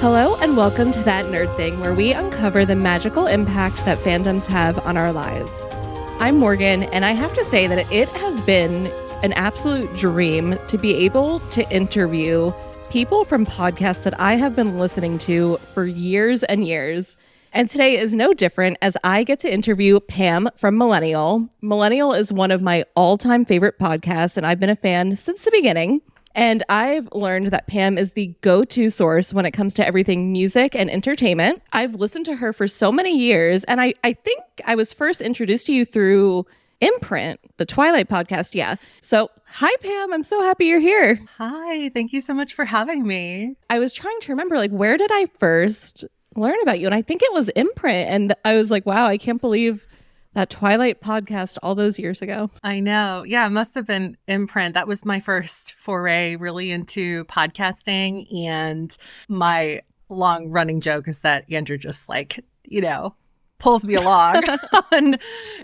Hello and welcome to That Nerd Thing, where we uncover the magical impact that fandoms have on our lives. I'm Morgan, and I have to say that it has been an absolute dream to be able to interview people from podcasts that I have been listening to for years and years. And today is no different as I get to interview Pam from Millennial. Millennial is one of my all-time favorite podcasts, and I've been a fan since the beginning. And I've learned that Pam is the go-to source when it comes to everything music and entertainment. I've listened to her for so many years, and I think I was first introduced to you through Imprint, the Twilight podcast. Yeah. So, hi, Pam. I'm so happy you're here. Hi. Thank you so much for having me. I was trying to remember, where did I first learn about you? And I think it was Imprint. And I was like, wow, I can't believe that Twilight podcast all those years ago. I know. Yeah, it must have been Imprint. That was my first foray really into podcasting. And my long running joke is that Andrew just pulls me along on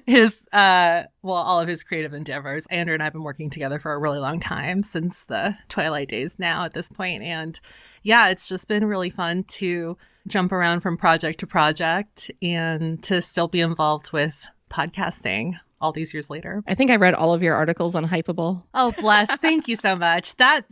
his, all of his creative endeavors. Andrew and I have been working together for a really long time, since the Twilight days now at this point. And yeah, it's just been really fun to jump around from project to project and to still be involved with podcasting all these years later. I think I read all of your articles on Hypable. Oh, bless. Thank you so much. That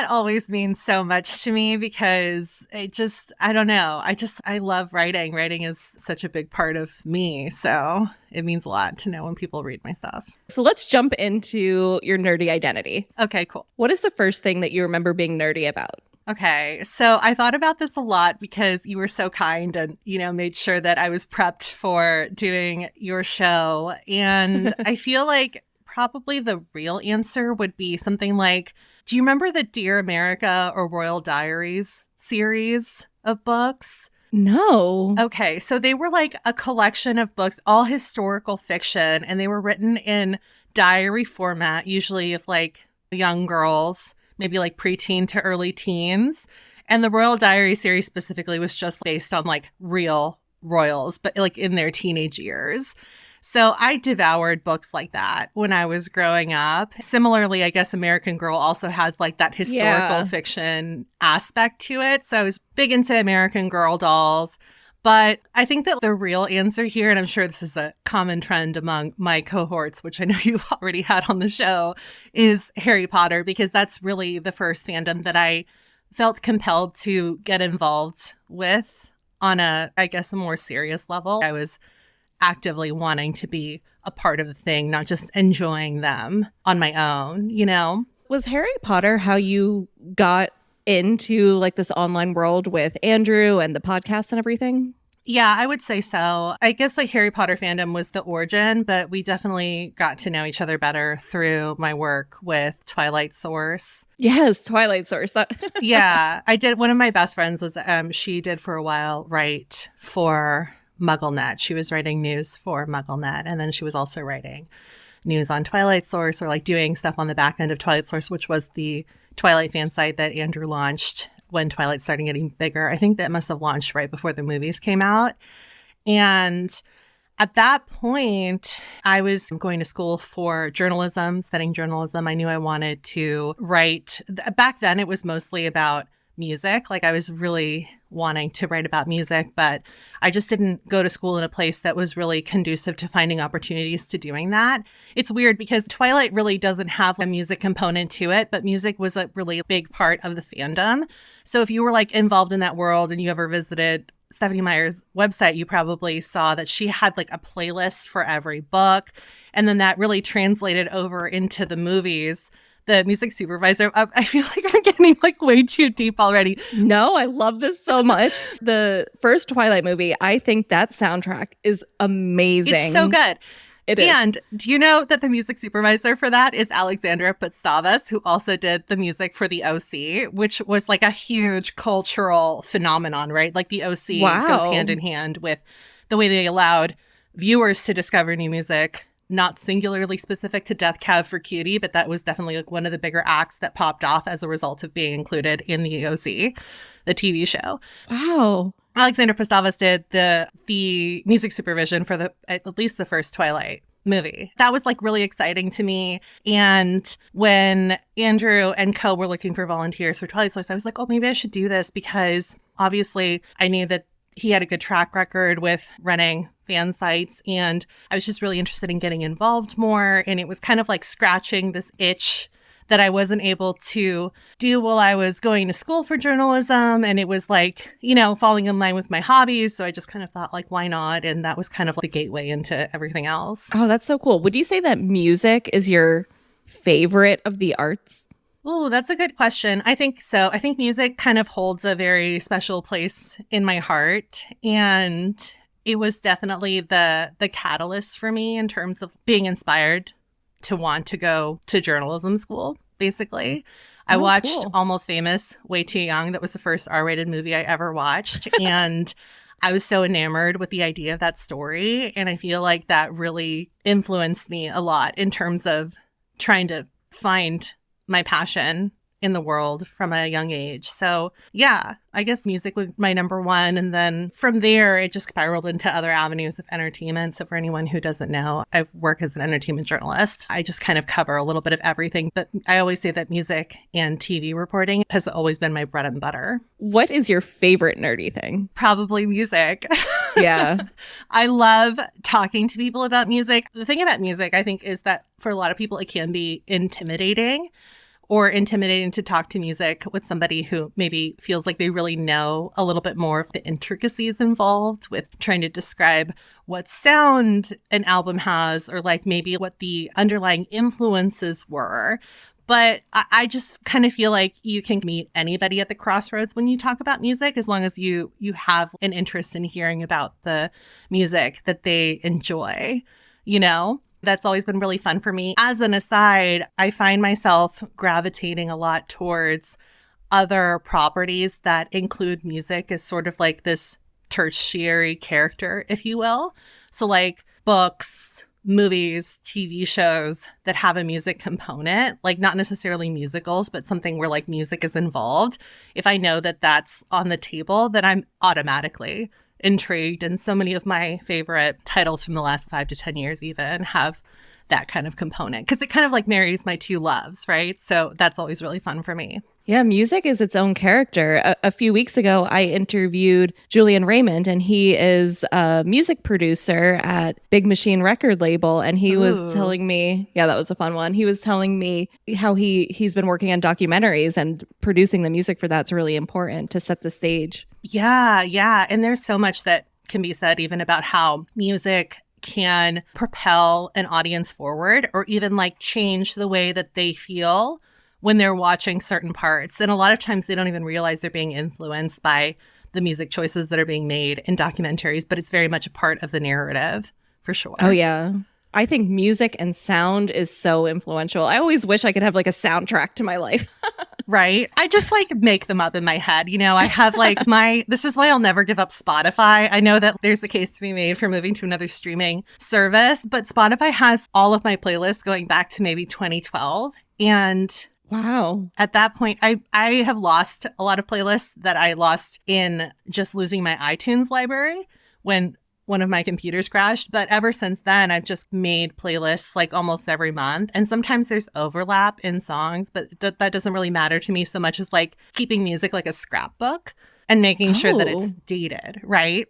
always means so much to me because I don't know. I love writing. Writing is such a big part of me. So it means a lot to know when people read my stuff. So let's jump into your nerdy identity. Okay, cool. What is the first thing that you remember being nerdy about? Okay, so I thought about this a lot because you were so kind and, made sure that I was prepped for doing your show. And I feel like probably the real answer would be something like, do you remember the Dear America or Royal Diaries series of books? No. Okay, so they were like a collection of books, all historical fiction, and they were written in diary format, usually of young girls, maybe preteen to early teens. And the Royal Diary series specifically was just based on real royals, but in their teenage years. So I devoured books like that when I was growing up. Similarly, I guess American Girl also has that historical fiction aspect to it. So I was big into American Girl dolls. But I think that the real answer here, and I'm sure this is a common trend among my cohorts, which I know you've already had on the show, is Harry Potter, because that's really the first fandom that I felt compelled to get involved with on a more serious level. I was actively wanting to be a part of the thing, not just enjoying them on my own, Was Harry Potter how you got into this online world with Andrew and the podcast and everything? Yeah, I would say so. I guess Harry Potter fandom was the origin, but we definitely got to know each other better through my work with Twilight Source. Yes, Twilight Source. Yeah, I did. One of my best friends was, she did for a while write for MuggleNet. She was writing news for MuggleNet, and then she was also writing news on Twilight Source, or doing stuff on the back end of Twilight Source, which was the Twilight fan site that Andrew launched when Twilight started getting bigger. I think that must have launched right before the movies came out. And at that point, I was going to school for journalism, studying journalism. I knew I wanted to write. Back then, it was mostly about music. I was really wanting to write about music, but I just didn't go to school in a place that was really conducive to finding opportunities to doing that. It's weird because Twilight really doesn't have a music component to it, but music was a really big part of the fandom. So if you were involved in that world and you ever visited Stephenie Meyer's website, you probably saw that she had a playlist for every book. And then that really translated over into the movies. The music supervisor, I feel like I'm getting way too deep already. No, I love this so much. The first Twilight movie, I think that soundtrack is amazing. It's so good. It is. And do you know that the music supervisor for that is Alexandra Pastavas, who also did the music for The OC, which was a huge cultural phenomenon, right? The OC goes hand in hand with the way they allowed viewers to discover new music, not singularly specific to Death Cab for Cutie, but that was definitely one of the bigger acts that popped off as a result of being included in the OC, the TV show. Wow. Alexandra Pastavas did the music supervision for at least the first Twilight movie. That was like really exciting to me. And when Andrew and co were looking for volunteers for Twilight Source, I was like, oh, maybe I should do this because obviously I knew that he had a good track record with running fan sites. And I was just really interested in getting involved more. And it was kind of like scratching this itch that I wasn't able to do while I was going to school for journalism. And it was like, you know, falling in line with my hobbies. So I just kind of thought like, why not? And that was kind of like the gateway into everything else. Oh, that's so cool. Would you say that music is your favorite of the arts? Oh, that's a good question. I think so. I think music kind of holds a very special place in my heart. And it was definitely the catalyst for me in terms of being inspired to want to go to journalism school, basically. I watched Almost Famous way too young. That was the first R-rated movie I ever watched. And I was so enamored with the idea of that story. And I feel like that really influenced me a lot in terms of trying to find my passion in the world from a young age. So yeah, I guess music was my number one. And then from there, it just spiraled into other avenues of entertainment. So for anyone who doesn't know, I work as an entertainment journalist. I just kind of cover a little bit of everything. But I always say that music and TV reporting has always been my bread and butter. What is your favorite nerdy thing? Probably music. Yeah. I love talking to people about music. The thing about music, I think, is that for a lot of people, it can be intimidating to talk to music with somebody who maybe feels like they really know a little bit more of the intricacies involved with trying to describe what sound an album has or like maybe what the underlying influences were. But I just kind of feel like you can meet anybody at the crossroads when you talk about music, as long as you have an interest in hearing about the music that they enjoy, you know? That's always been really fun for me. As an aside, I find myself gravitating a lot towards other properties that include music as sort of like this tertiary character, if you will. So like books, movies, TV shows that have a music component, like not necessarily musicals, but something where like music is involved. If I know that that's on the table, then I'm automatically intrigued. And so many of my favorite titles from the last 5 to 10 years even have that kind of component because it kind of like marries my two loves, right? So that's always really fun for me. Yeah, music is its own character. A few weeks ago, I interviewed Julian Raymond, and he is a music producer at Big Machine record label. And he was telling me, yeah, that was a fun one. He was telling me how he's been working on documentaries and producing the music for that's really important to set the stage. Yeah. And there's so much that can be said even about how music can propel an audience forward or even like change the way that they feel when they're watching certain parts. And a lot of times they don't even realize they're being influenced by the music choices that are being made in documentaries, but it's very much a part of the narrative for sure. Oh, yeah. I think music and sound is so influential. I always wish I could have like a soundtrack to my life. Right. I just like make them up in my head. You know, I have like this is why I'll never give up Spotify. I know that there's a case to be made for moving to another streaming service, but Spotify has all of my playlists going back to maybe 2012. And wow. At that point, I have lost a lot of playlists that I lost in just losing my iTunes library when one of my computers crashed. But ever since then, I've just made playlists like almost every month. And sometimes there's overlap in songs, but that doesn't really matter to me so much as like keeping music like a scrapbook and making sure that it's dated, right?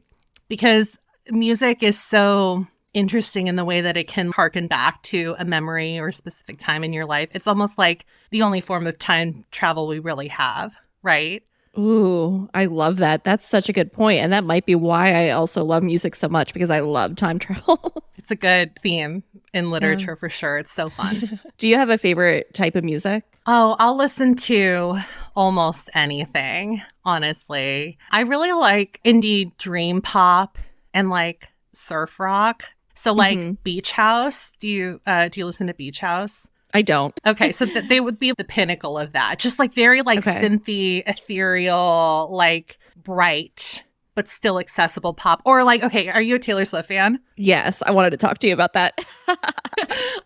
Because music is so interesting in the way that it can harken back to a memory or a specific time in your life. It's almost like the only form of time travel we really have, right? Ooh, I love that. That's such a good point. And that might be why I also love music so much, because I love time travel. It's a good theme in literature for sure. It's so fun. Do you have a favorite type of music? Oh, I'll listen to almost anything, honestly. I really like indie dream pop and like surf rock. So like Beach House. Do you listen to Beach House? I don't. Okay, so they would be the pinnacle of that. Just like very like synthy, ethereal, like bright, but still accessible pop. Or like, okay, are you a Taylor Swift fan? Yes, I wanted to talk to you about that.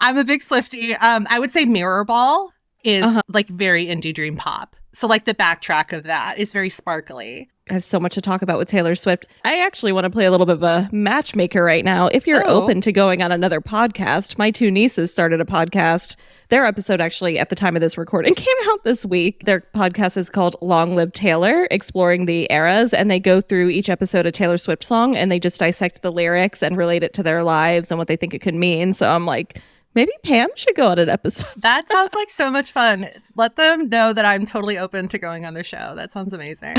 I'm a big Swiftie. I would say Mirrorball is like very indie dream pop. So like the backtrack of that is very sparkly. I have so much to talk about with Taylor Swift. I actually want to play a little bit of a matchmaker right now. If you're open to going on another podcast, my two nieces started a podcast. Their episode actually at the time of this recording came out this week. Their podcast is called Long Live Taylor, exploring the eras. And they go through each episode a Taylor Swift song and they just dissect the lyrics and relate it to their lives and what they think it could mean. So I'm like, maybe Pam should go on an episode. That sounds like so much fun. Let them know that I'm totally open to going on their show. That sounds amazing.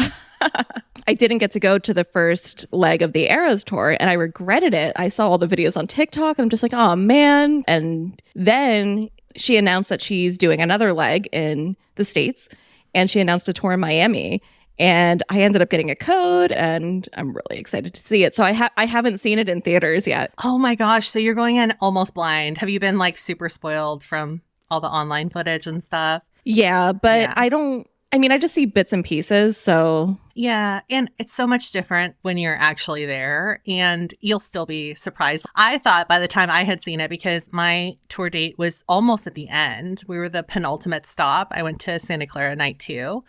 I didn't get to go to the first leg of the Eras tour and I regretted it. I saw all the videos on TikTok. I'm just like, oh man. And then she announced that she's doing another leg in the States and she announced a tour in Miami. And I ended up getting a code and I'm really excited to see it. So I haven't seen it in theaters yet. Oh my gosh. So you're going in almost blind. Have you been like super spoiled from all the online footage and stuff? Yeah, but I just see bits and pieces. So yeah. And it's so much different when you're actually there and you'll still be surprised. I thought by the time I had seen it, because my tour date was almost at the end, we were the penultimate stop. I went to Santa Clara night 2.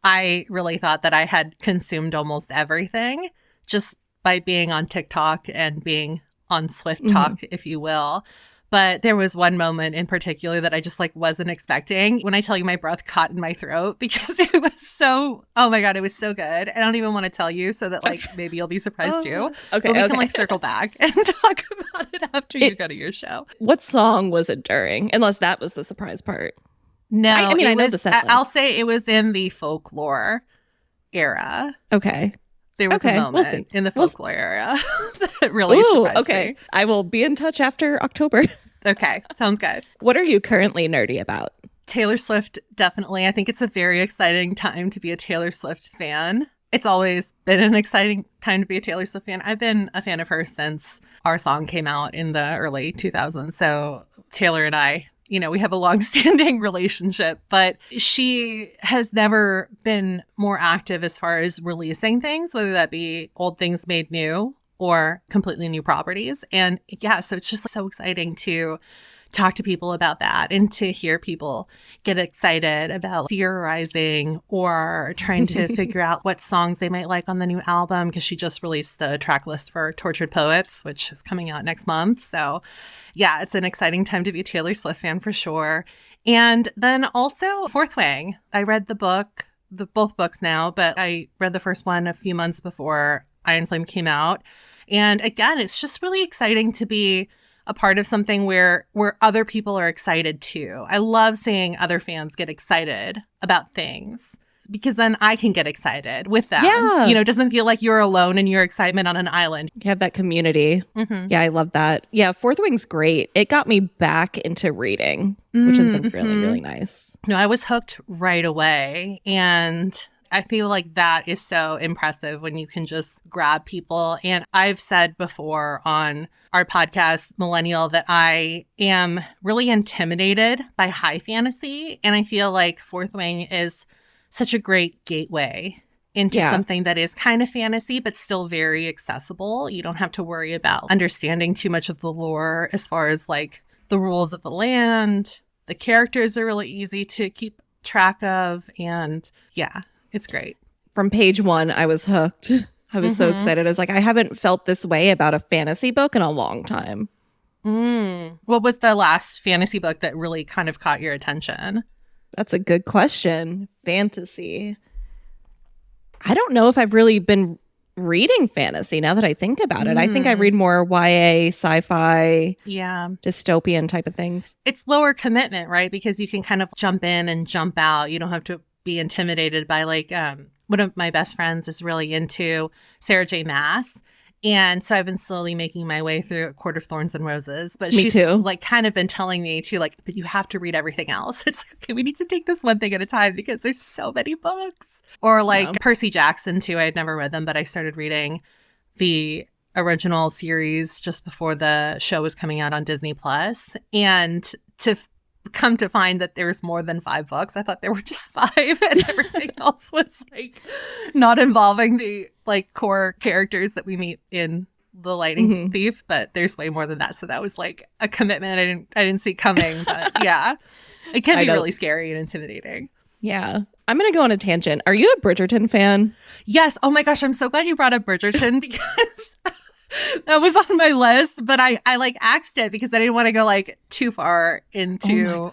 I really thought that I had consumed almost everything just by being on TikTok and being on Swift Talk, if you will. But there was one moment in particular that I just like wasn't expecting. When I tell you my breath caught in my throat because it was so, oh my God, it was so good. I don't even want to tell you so that like maybe you'll be surprised too. Okay. But we can like circle back and talk about it after you go to your show. What song was it during? Unless that was the surprise part. No, I know the set list. I'll say it was in the folklore era. Okay. There was a moment in the folklore era that really surprised me. I will be in touch after October. Okay, sounds good. What are you currently nerdy about? Taylor Swift, definitely. I think it's a very exciting time to be a Taylor Swift fan. It's always been an exciting time to be a Taylor Swift fan. I've been a fan of her since our song came out in the early 2000s. So Taylor and I, we have a long-standing relationship, but she has never been more active as far as releasing things, whether that be old things made new or completely new properties. And yeah, so it's just so exciting to talk to people about that and to hear people get excited about theorizing or trying to figure out what songs they might like on the new album, because she just released the track list for Tortured Poets, which is coming out next month. So yeah, it's an exciting time to be a Taylor Swift fan for sure. And then also Fourth Wing. I read both books now, but I read the first one a few months before Iron Flame came out. And again, it's just really exciting to be a part of something where other people are excited too. I love seeing other fans get excited about things because then I can get excited with them. Yeah. It doesn't feel like you're alone in your excitement on an island. You have that community. Mm-hmm. Yeah, I love that. Yeah, Fourth Wing's great. It got me back into reading, which has been really, really nice. No, I was hooked right away. And I feel like that is so impressive when you can just grab people. And I've said before on our podcast, Millennial, that I am really intimidated by high fantasy. And I feel like Fourth Wing is such a great gateway into something that is kind of fantasy, but still very accessible. You don't have to worry about understanding too much of the lore as far as like the rules of the land. The characters are really easy to keep track of. And yeah. It's great. From page 1, I was hooked. I was so excited. I was like, I haven't felt this way about a fantasy book in a long time. What was the last fantasy book that really kind of caught your attention? That's a good question. Fantasy. I don't know if I've really been reading fantasy now that I think about it. I think I read more YA, sci-fi, dystopian type of things. It's lower commitment, right? Because you can kind of jump in and jump out. You don't have to be intimidated by like one of my best friends is really into Sarah J. Maas. And so I've been slowly making my way through A Court of Thorns and Roses. But she's like kind of been telling me too, like, but you have to read everything else. It's like, okay, we need to take this one thing at a time because there's so many books. Or like Percy Jackson too. I had never read them, but I started reading the original series just before the show was coming out on Disney Plus. And to come to find that there's more than 5 books. I thought there were just 5 and everything else was like not involving the like core characters that we meet in The Lightning Thief, but there's way more than that. So that was like a commitment I didn't see coming, but yeah. It can be really scary and intimidating. Yeah. I'm going to go on a tangent. Are you a Bridgerton fan? Yes. Oh my gosh, I'm so glad you brought up Bridgerton because that was on my list, but I like axed it because I didn't want to go like too far into,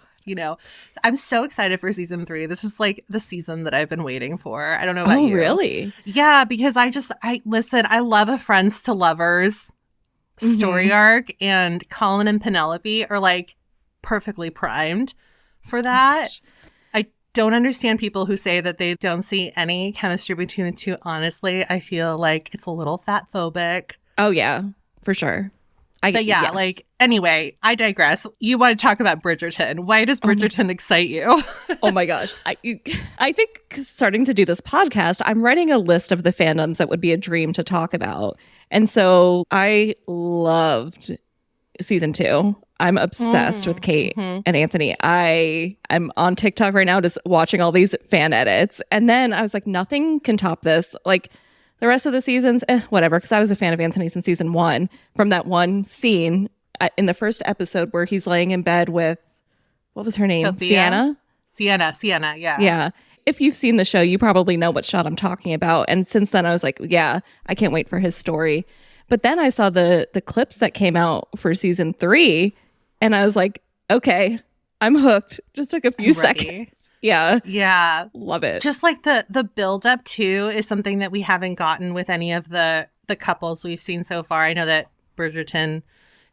I'm so excited for season 3. This is like the season that I've been waiting for. I don't know about you. Oh, really? Yeah, because I love a friends to lovers story arc, and Colin and Penelope are like perfectly primed for that. I don't understand people who say that they don't see any chemistry between the two. Honestly, I feel like it's a little fat phobic. Oh, yeah, for sure. Yes. Like, anyway, I digress. You want to talk about Bridgerton. Why does Bridgerton excite you? Oh my gosh. I think starting to do this podcast, I'm writing a list of the fandoms that would be a dream to talk about. And so I loved season 2. I'm obsessed with Kate and Anthony. I'm on TikTok right now just watching all these fan edits. And then I was like, nothing can top this. Like, the rest of the seasons, whatever, because I was a fan of Anthony since season 1. From that one scene in the first episode where he's laying in bed with, what was her name? Sophia? Sienna, yeah. Yeah. If you've seen the show, you probably know what shot I'm talking about. And since then, I was like, yeah, I can't wait for his story. But then I saw the clips that came out for season 3, and I was like, okay, I'm hooked. Just took a few seconds. Yeah. Yeah. Love it. Just like the build up too is something that we haven't gotten with any of the couples we've seen so far. I know that Bridgerton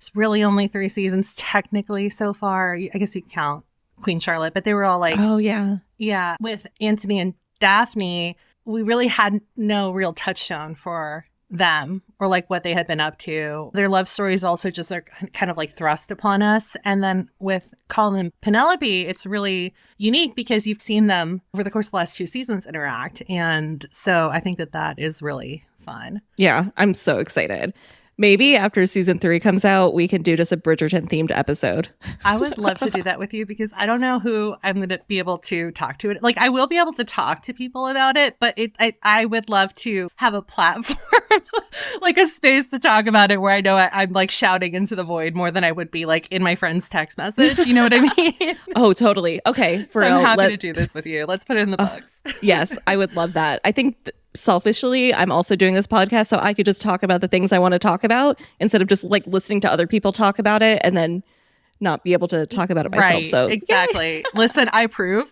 is really only 3 seasons technically so far. I guess you count Queen Charlotte, but they were all like, oh yeah. Yeah. With Anthony and Daphne, we really had no real touchstone for them or like what they had been up to. Their love stories also just are kind of like thrust upon us. And then with Colin and Penelope, it's really unique because you've seen them over the course of the last 2 seasons interact. And so I think that is really fun. Yeah, I'm so excited. Maybe after season 3 comes out, we can do just a Bridgerton themed episode. I would love to do that with you because I don't know who I'm going to be able to talk to it. Like, I will be able to talk to people about it, but I would love to have a platform, like a space to talk about it where I know I'm like shouting into the void more than I would be like in my friend's text message. You know what I mean? Oh, totally. Okay. So I'm happy to do this with you. Let's put it in the books. Yes, I would love that. I think selfishly, I'm also doing this podcast so I could just talk about the things I want to talk about instead of just like listening to other people talk about it and then not be able to talk about it myself. Right, so exactly. Listen, I approve.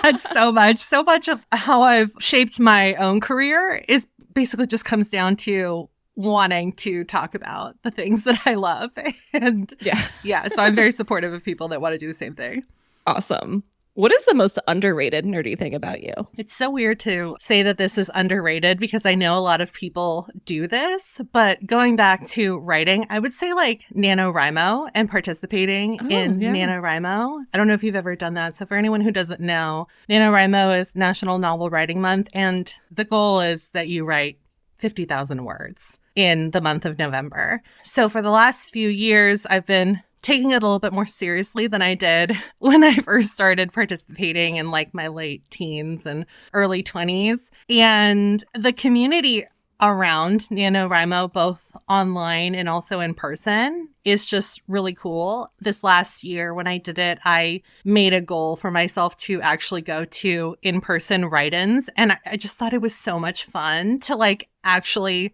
That's so much of how I've shaped my own career is basically just comes down to wanting to talk about the things that I love. And yeah, so I'm very supportive of people that want to do the same thing. Awesome. What is the most underrated nerdy thing about you? It's so weird to say that this is underrated because I know a lot of people do this, but going back to writing, I would say like NaNoWriMo and participating in NaNoWriMo. I don't know if you've ever done that. So for anyone who doesn't know, NaNoWriMo is National Novel Writing Month, and the goal is that you write 50,000 words in the month of November. So for the last few years, I've been taking it a little bit more seriously than I did when I first started participating in like my late teens and early 20s. And the community around NaNoWriMo, both online and also in person, is just really cool. This last year when I did it, I made a goal for myself to actually go to in-person write-ins. And I just thought it was so much fun to like actually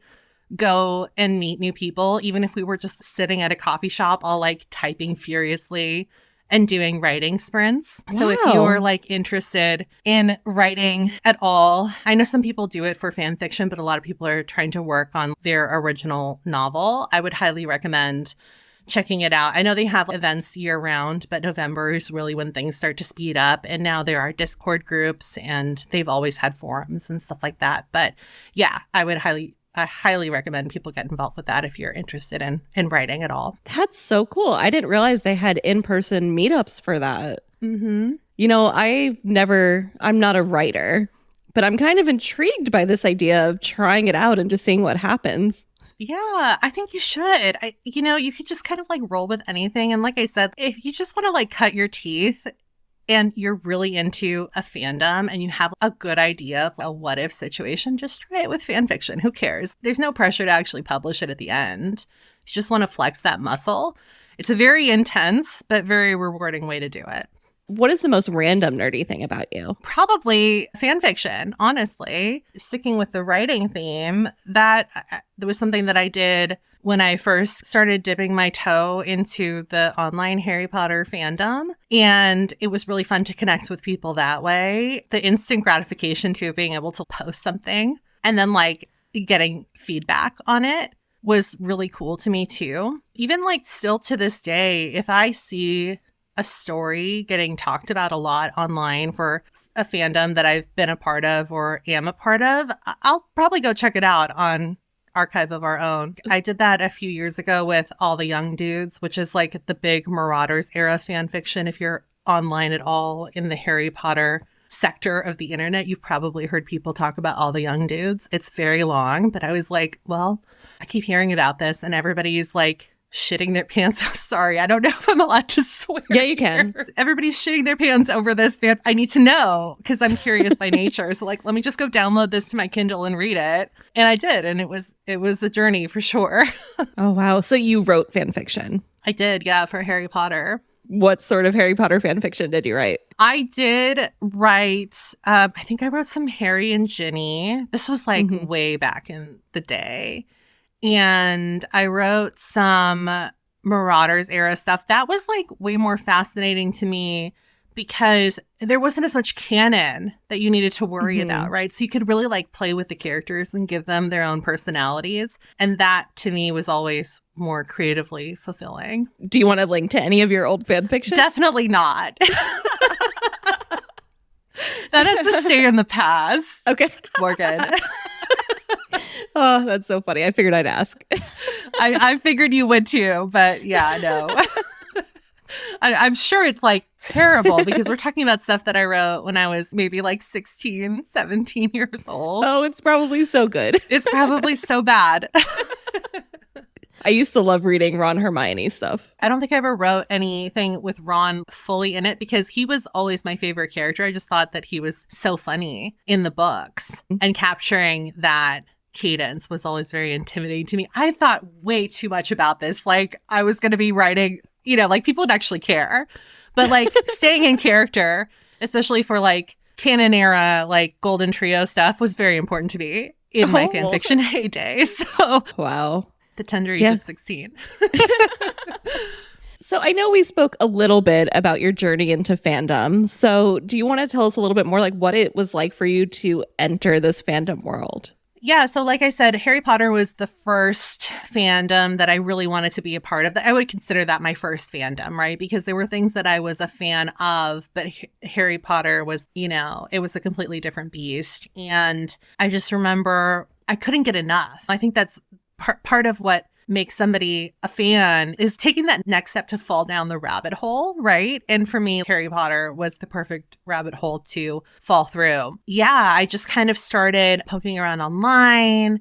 go and meet new people, even if we were just sitting at a coffee shop all like typing furiously and doing writing sprints. Wow. So if you're like interested in writing at all, I know some people do it for fan fiction, but a lot of people are trying to work on their original novel. I would highly recommend checking it out. I know they have events year round, but November is really when things start to speed up. And now there are Discord groups and they've always had forums and stuff like that. But yeah, I highly recommend people get involved with that if you're interested in writing at all. That's so cool. I didn't realize they had in-person meetups for that. Mm-hmm. You know, I'm not a writer, but I'm kind of intrigued by this idea of trying it out and just seeing what happens. Yeah, I think you should. You could just kind of like roll with anything. And like I said, if you just want to like cut your teeth and you're really into a fandom and you have a good idea of a what if situation, just try it with fan fiction. Who cares? There's no pressure to actually publish it at the end. You just want to flex that muscle. It's a very intense but very rewarding way to do it. What is the most random nerdy thing about you? Probably fan fiction, honestly. Sticking with the writing theme, that was something that I did when I first started dipping my toe into the online Harry Potter fandom. And it was really fun to connect with people that way. The instant gratification too of being able to post something and then like getting feedback on it was really cool to me too. Even like still to this day, if I see a story getting talked about a lot online for a fandom that I've been a part of or am a part of, I'll probably go check it out on Archive of Our Own. I did that a few years ago with All the Young Dudes, which is like the big Marauders era fan fiction. If you're online at all in the Harry Potter sector of the internet, you've probably heard people talk about All the Young Dudes. It's very long, but I was like, well, I keep hearing about this and everybody's like shitting their pants. I'm sorry, I don't know if I'm allowed to swear. Yeah, you can. Everybody's shitting their pants over this. I need to know because I'm curious by nature. So like, let me just go download this to my Kindle and read it. And I did. And it was a journey for sure. Oh, wow. So you wrote fan fiction? I did. Yeah. For Harry Potter. What sort of Harry Potter fan fiction did you write? I did write, I think I wrote some Harry and Ginny. This was like way back in the day. And I wrote some Marauders era stuff. That was like way more fascinating to me because there wasn't as much canon that you needed to worry about, right? So you could really like play with the characters and give them their own personalities. And that to me was always more creatively fulfilling. Do you want to link to any of your old fan fiction? Definitely not. That has to stay in the past. Okay. Morgan. Oh, that's so funny. I figured I'd ask. I figured you would too, but yeah, no. I'm sure it's like terrible because we're talking about stuff that I wrote when I was maybe like 16, 17 years old. Oh, it's probably so good. It's probably so bad. I used to love reading Ron Hermione stuff. I don't think I ever wrote anything with Ron fully in it because he was always my favorite character. I just thought that he was so funny in the books and capturing that cadence was always very intimidating to me. I thought way too much about this. Like I was going to be writing, like people would actually care, but like staying in character, especially for like canon era, like Golden Trio stuff was very important to me in my fan fiction heyday. So wow. The tender age of 16. So I know we spoke a little bit about your journey into fandom. So do you want to tell us a little bit more like what it was like for you to enter this fandom world? Yeah, so like I said, Harry Potter was the first fandom that I really wanted to be a part of. I would consider that my first fandom, right? Because there were things that I was a fan of, but Harry Potter was, it was a completely different beast. And I just remember I couldn't get enough. I think that's part of what makes somebody a fan is taking that next step to fall down the rabbit hole, right? And for me, Harry Potter was the perfect rabbit hole to fall through. Yeah, I just kind of started poking around online.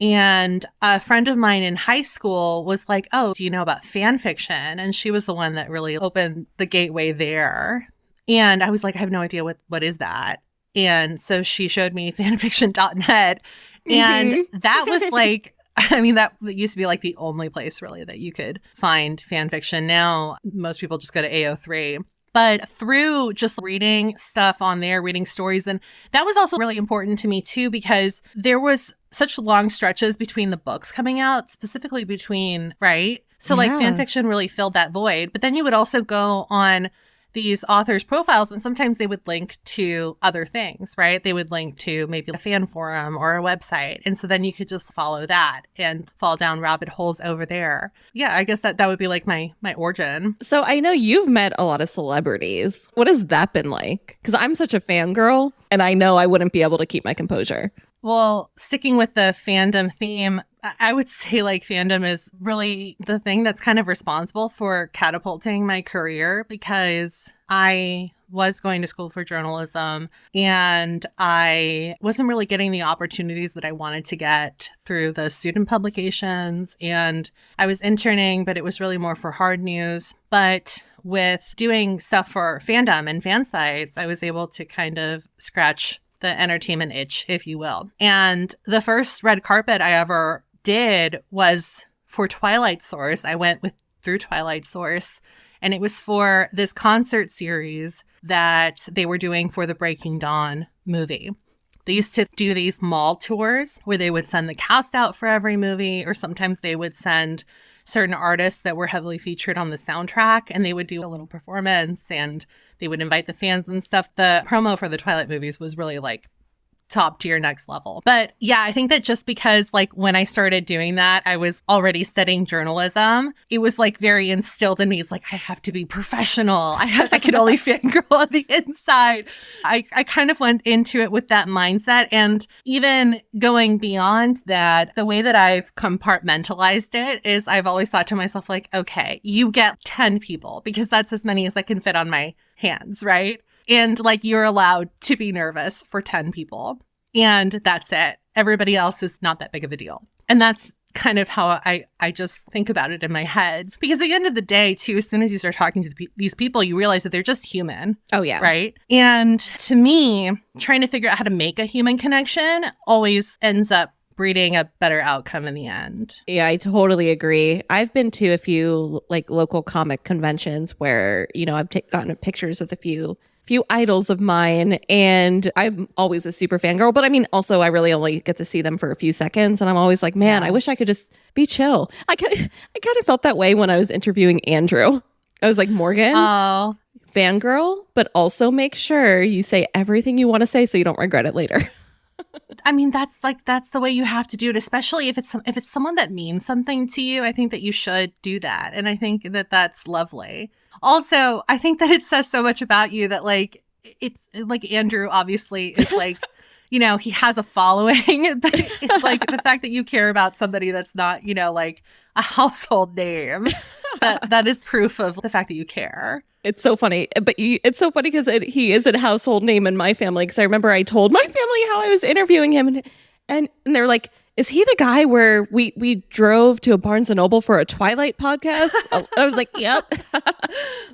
And a friend of mine in high school was like, oh, do you know about fan fiction? And she was the one that really opened the gateway there. And I was like, I have no idea what is that. And so she showed me fanfiction.net. And that was like, that used to be like the only place really that you could find fan fiction. Now, most people just go to AO3. But through just reading stuff on there, reading stories, and that was also really important to me too, because there was such long stretches between the books coming out, specifically between, right? So like fan fiction really filled that void. But then you would also go on these authors' profiles, and sometimes they would link to other things, right? They would link to maybe a fan forum or a website. And so then you could just follow that and fall down rabbit holes over there. Yeah, I guess that would be like my origin. So I know you've met a lot of celebrities. What has that been like? Because I'm such a fangirl, and I know I wouldn't be able to keep my composure. Well, sticking with the fandom theme, I would say like fandom is really the thing that's kind of responsible for catapulting my career, because I was going to school for journalism and I wasn't really getting the opportunities that I wanted to get through the student publications. And I was interning, but it was really more for hard news. But with doing stuff for fandom and fan sites, I was able to kind of scratch the entertainment itch, if you will. And the first red carpet I ever did was for Twilight Source. I went through Twilight Source, And it was for this concert series that they were doing for the Breaking Dawn movie. They used to do these mall tours where they would send the cast out for every movie, or sometimes they would send certain artists that were heavily featured on the soundtrack, and they would do a little performance and they would invite the fans and stuff. The promo for the Twilight movies was really like top tier, next level. But yeah, I think that just because like when I started doing that, I was already studying journalism. It was like very instilled in me. It's like, I have to be professional. I could only fangirl on the inside. I kind of went into it with that mindset. And even going beyond that, the way that I've compartmentalized it is I've always thought to myself, like, okay, you get 10 people because that's as many as I can fit on my hands, right? And like, you're allowed to be nervous for 10 people. And that's it. Everybody else is not that big of a deal. And that's kind of how I just think about it in my head. Because at the end of the day, too, as soon as you start talking to these people, you realize that they're just human. Oh, yeah. Right? And to me, trying to figure out how to make a human connection always ends up breeding a better outcome in the end. Yeah, I totally agree. I've been to a few like local comic conventions where, you know, I've gotten pictures with a few idols of mine, and I'm always a super fangirl, but I mean, also I really only get to see them for a few seconds, and I'm always like, man, I wish I could just be chill. I kind of felt that way when I was interviewing Andrew. I was like, Morgan, fangirl, but also make sure you say everything you want to say so you don't regret it later. I mean, that's the way you have to do it, especially if it's someone that means something to you. I think that you should do that. And I think that that's lovely. Also, I think that it says so much about you that like, it's like Andrew obviously is like, you know, he has a following, but like the fact that you care about somebody that's not, you know, like a household name, that is proof of the fact that you care. It's so funny, but it's so funny because he is a household name in my family. Because I remember I told my family how I was interviewing him, and they're like, "Is he the guy where we drove to a Barnes and Noble for a Twilight podcast?" I was like, "Yep."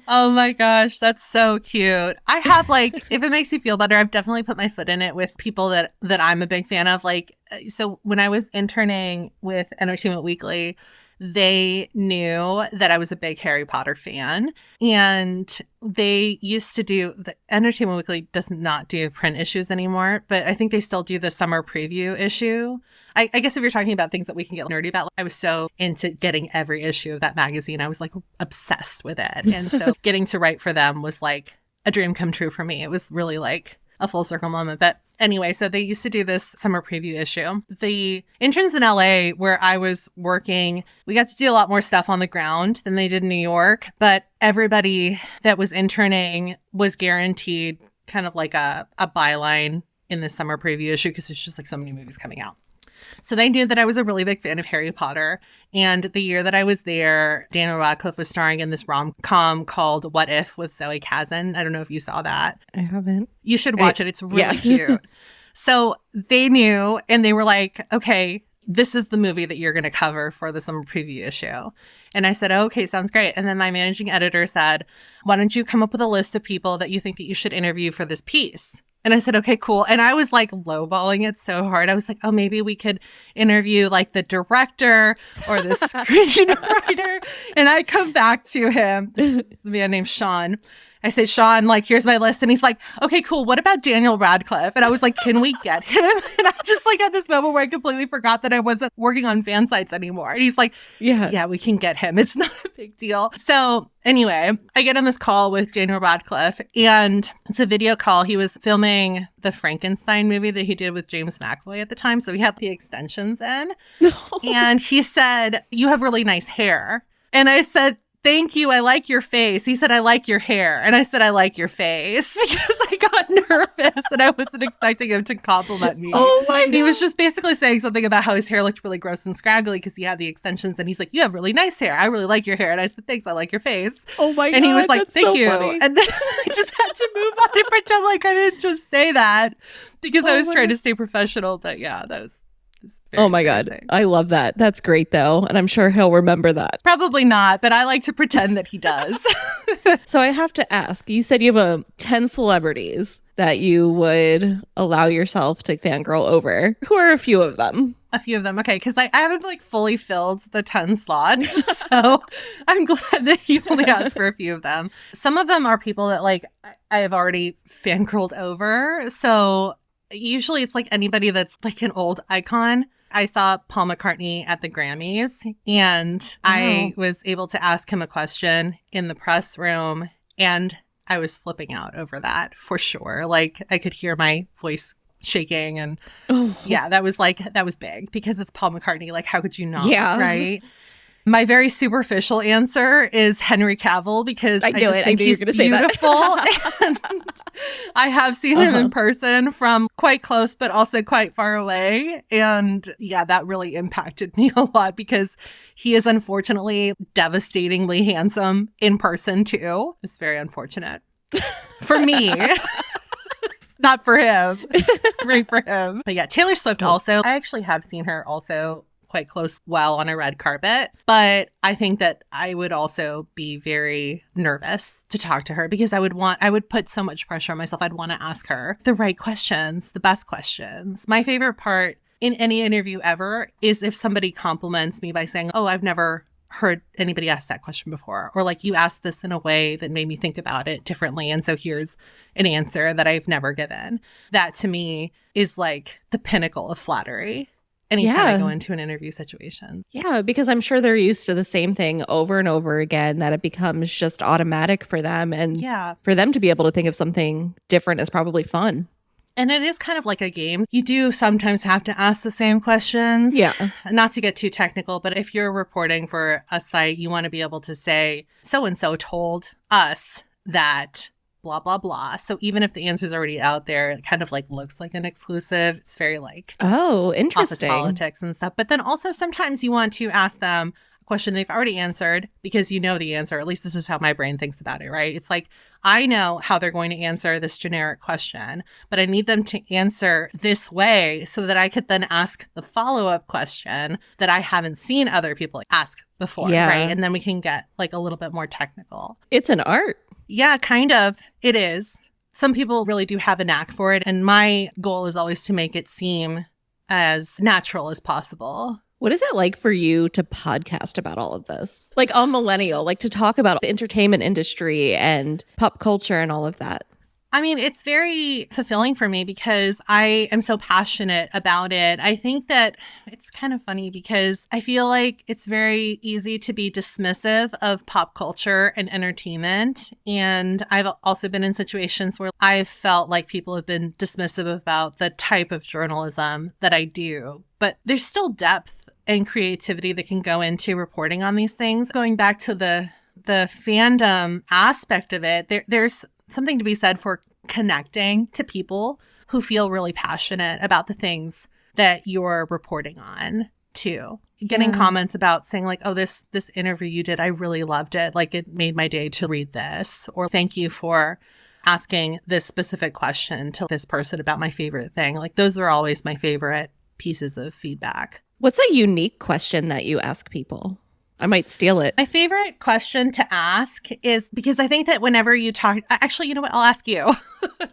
Oh my gosh, that's so cute. I have like, if it makes you feel better, I've definitely put my foot in it with people that I'm a big fan of. Like, so when I was interning with Entertainment Weekly, they knew that I was a big Harry Potter fan, and they used to do the Entertainment Weekly does not do print issues anymore, but I think they still do the summer preview issue. I guess if you're talking about things that we can get nerdy about, I was so into getting every issue of that magazine. I was like obsessed with it. And so getting to write for them was like a dream come true for me. It was really like a full circle moment. But anyway, so they used to do this summer preview issue. The interns in LA where I was working, we got to do a lot more stuff on the ground than they did in New York. But everybody that was interning was guaranteed kind of like a byline in the summer preview issue because there's just like so many movies coming out. So they knew that I was a really big fan of Harry Potter. And the year that I was there, Daniel Radcliffe was starring in this rom-com called What If with Zoe Kazan. I don't know if you saw that. I haven't. You should watch it. It's really cute. So they knew, and they were like, okay, this is the movie that you're going to cover for the summer preview issue. And I said, okay, sounds great. And then my managing editor said, why don't you come up with a list of people that you think that you should interview for this piece? And I said, okay, cool. And I was like lowballing it so hard. I was like, oh, maybe we could interview like the director or the screenwriter. And I come back to him, this man named Sean. I say, Sean, like, here's my list. And he's like, okay, cool. What about Daniel Radcliffe? And I was like, can we get him? And I just like had this moment where I completely forgot that I wasn't working on fan sites anymore. And he's like, yeah, we can get him. It's not a big deal. So anyway, I get on this call with Daniel Radcliffe, and it's a video call. He was filming the Frankenstein movie that he did with James McAvoy at the time. So he had the extensions in. And he said, you have really nice hair. And I said, thank you. I like your face. He said, I like your hair. And I said, I like your face because I got nervous and I wasn't expecting him to compliment me. Oh my God. He was just basically saying something about how his hair looked really gross and scraggly because he had the extensions. And he's like, you have really nice hair. I really like your hair. And I said, thanks. I like your face. Oh my God. And he was like, thank you. Funny. And then I just had to move on and pretend like I didn't just say that because I was trying to stay professional. But yeah, that was... Oh my God. I love that. That's great though. And I'm sure he'll remember that. Probably not, but I like to pretend that he does. So I have to ask, you said you have 10 celebrities that you would allow yourself to fangirl over. Who are a few of them? A few of them. Okay. Because I haven't like fully filled the 10 slots. So I'm glad that you only asked for a few of them. Some of them are people that like I have already fangirled over. So usually it's like anybody that's like an old icon. I saw Paul McCartney at the Grammys and I was able to ask him a question in the press room and I was flipping out over that for sure. Like I could hear my voice shaking and that was big because it's Paul McCartney. Like how could you not? Yeah. Right. My very superficial answer is Henry Cavill because I just think he's beautiful. And I have seen him in person from quite close, but also quite far away. And yeah, that really impacted me a lot because he is unfortunately devastatingly handsome in person too. It's very unfortunate for me. Not for him. It's great for him. But yeah, Taylor Swift also. I actually have seen her also quite close while on a red carpet. But I think that I would also be very nervous to talk to her because I would put so much pressure on myself. I'd want to ask her the right questions, the best questions. My favorite part in any interview ever is if somebody compliments me by saying, oh, I've never heard anybody ask that question before. Or like you asked this in a way that made me think about it differently. And so here's an answer that I've never given. That to me is like the pinnacle of flattery. Anytime I go into an interview situation. Yeah, because I'm sure they're used to the same thing over and over again, that it becomes just automatic for them. And for them to be able to think of something different is probably fun. And it is kind of like a game. You do sometimes have to ask the same questions. Yeah. Not to get too technical, but if you're reporting for a site, you want to be able to say, so-and-so told us that blah, blah, blah. So even if the answer is already out there, it kind of like looks like an exclusive. It's very like interesting office politics and stuff. But then also sometimes you want to ask them a question they've already answered because you know the answer. At least this is how my brain thinks about it, right? It's like, I know how they're going to answer this generic question, but I need them to answer this way so that I could then ask the follow-up question that I haven't seen other people ask before, right? And then we can get like a little bit more technical. It's an art. Yeah, kind of. It is. Some people really do have a knack for it. And my goal is always to make it seem as natural as possible. What is it like for you to podcast about all of this? Like on Millennial, like to talk about the entertainment industry and pop culture and all of that? I mean, it's very fulfilling for me because I am so passionate about it. I think that it's kind of funny because I feel like it's very easy to be dismissive of pop culture and entertainment. And I've also been in situations where I've felt like people have been dismissive about the type of journalism that I do. But there's still depth and creativity that can go into reporting on these things. Going back to the fandom aspect of it, there's something to be said for connecting to people who feel really passionate about the things that you're reporting on too. Getting comments about saying like, oh, this interview you did, I really loved it. Like it made my day to read this. Or thank you for asking this specific question to this person about my favorite thing. Like those are always my favorite pieces of feedback. What's a unique question that you ask people? I might steal it. My favorite question to ask is because I think that whenever you talk, actually, you know what? I'll ask you.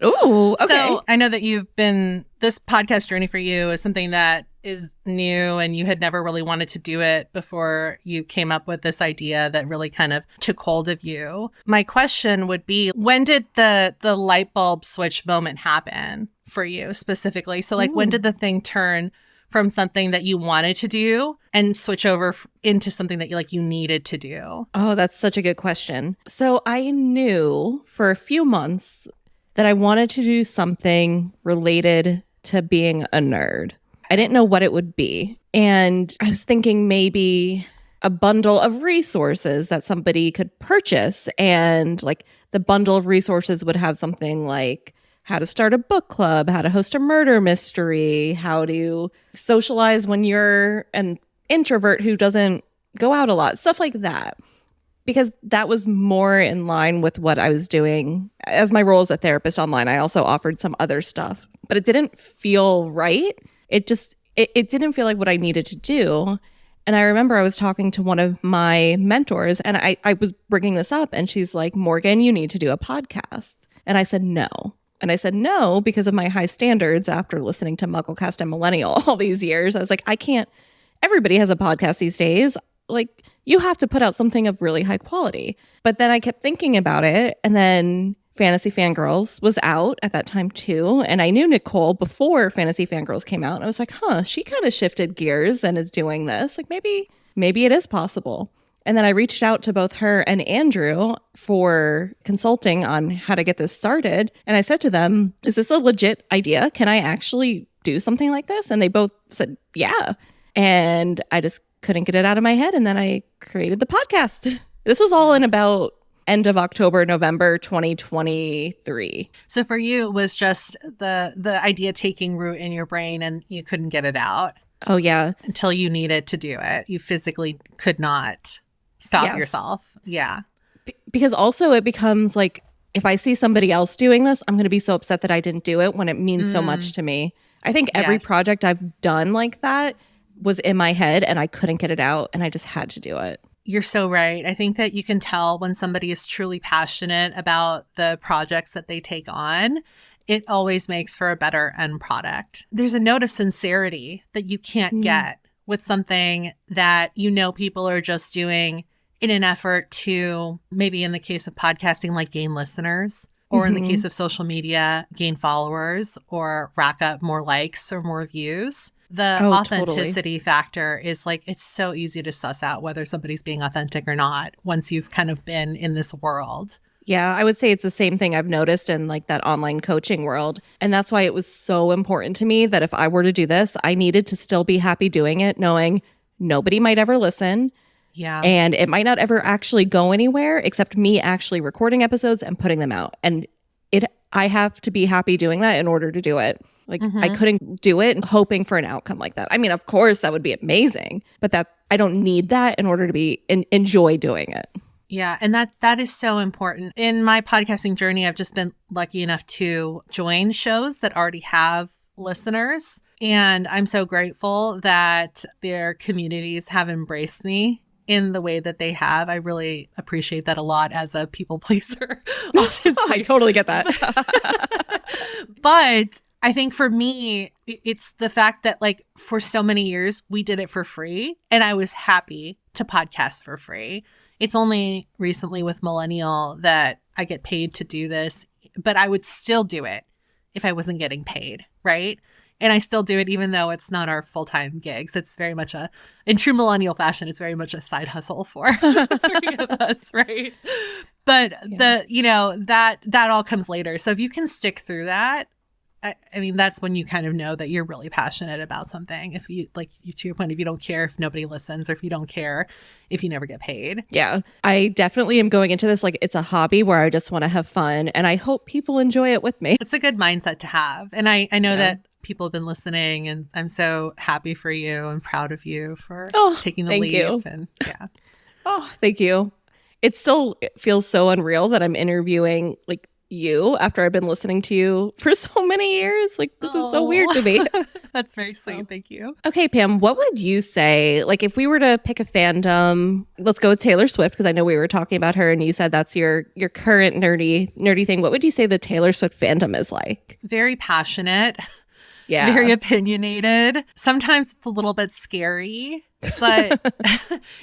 Ooh, okay. So I know that this podcast journey for you is something that is new and you had never really wanted to do it before you came up with this idea that really kind of took hold of you. My question would be, when did the light bulb switch moment happen for you specifically? So like, when did the thing turn from something that you wanted to do and switch over into something that you needed to do? Oh, that's such a good question. So I knew for a few months that I wanted to do something related to being a nerd. I didn't know what it would be. And I was thinking maybe a bundle of resources that somebody could purchase. And like the bundle of resources would have something like how to start a book club, how to host a murder mystery, how to socialize when you're an introvert who doesn't go out a lot, stuff like that. Because that was more in line with what I was doing. As my role as a therapist online, I also offered some other stuff, but it didn't feel right. It didn't feel like what I needed to do. And I remember I was talking to one of my mentors and I was bringing this up and she's like, Morgan, you need to do a podcast. And I said, no. And I said no because of my high standards after listening to MuggleCast and Millennial all these years. I was like, I can't, everybody has a podcast these days. Like, you have to put out something of really high quality. But then I kept thinking about it. And then Fantasy Fangirls was out at that time too. And I knew Nicole before Fantasy Fangirls came out. And I was like, she kind of shifted gears and is doing this. Like, maybe it is possible. And then I reached out to both her and Andrew for consulting on how to get this started. And I said to them, is this a legit idea? Can I actually do something like this? And they both said, yeah. And I just couldn't get it out of my head. And then I created the podcast. This was all in about end of October, November 2023. So for you, it was just the idea taking root in your brain and you couldn't get it out. Oh, yeah. Until you needed to do it. You physically could not stop yourself. Yeah. Because also it becomes like, if I see somebody else doing this, I'm going to be so upset that I didn't do it when it means so much to me. I think every project I've done like that was in my head and I couldn't get it out and I just had to do it. You're so right. I think that you can tell when somebody is truly passionate about the projects that they take on. It always makes for a better end product. There's a note of sincerity that you can't get with something that you know people are just doing in an effort to, maybe in the case of podcasting, like gain listeners, or in the case of social media, gain followers or rack up more likes or more views. The authenticity factor is like, it's so easy to suss out whether somebody's being authentic or not once you've kind of been in this world. Yeah, I would say it's the same thing I've noticed in like that online coaching world. And that's why it was so important to me that if I were to do this, I needed to still be happy doing it, knowing nobody might ever listen. Yeah. And it might not ever actually go anywhere except me actually recording episodes and putting them out. And I have to be happy doing that in order to do it. Like I couldn't do it hoping for an outcome like that. I mean, of course, that would be amazing, but that I don't need that in order to enjoy doing it. Yeah. And that is so important. In my podcasting journey, I've just been lucky enough to join shows that already have listeners. And I'm so grateful that their communities have embraced me in the way that they have. I really appreciate that a lot as a people pleaser. I totally get that. But I think for me, it's the fact that like for so many years, we did it for free and I was happy to podcast for free. It's only recently with Millennial that I get paid to do this, but I would still do it if I wasn't getting paid, right? And I still do it even though it's not our full-time gigs. It's very much in true Millennial fashion, it's very much a side hustle for the three of us, right? But that all comes later. So if you can stick through that, I mean, that's when you kind of know that you're really passionate about something. If you, like, to your point, if you don't care if nobody listens, or if you don't care if you never get paid. Yeah, I definitely am going into this like it's a hobby where I just want to have fun. And I hope people enjoy it with me. It's a good mindset to have. And I know that people have been listening, and I'm so happy for you and proud of you for taking the leap. You. And yeah. Oh, thank you. It feels so unreal that I'm interviewing like you after I've been listening to you for so many years. Like, this is so weird to me. That's very sweet. Thank you. Okay, Pam, what would you say, like, if we were to pick a fandom, let's go with Taylor Swift, because I know we were talking about her and you said that's your current nerdy thing. What would you say the Taylor Swift fandom is like? Very passionate. Yeah. Very opinionated. Sometimes it's a little bit scary. But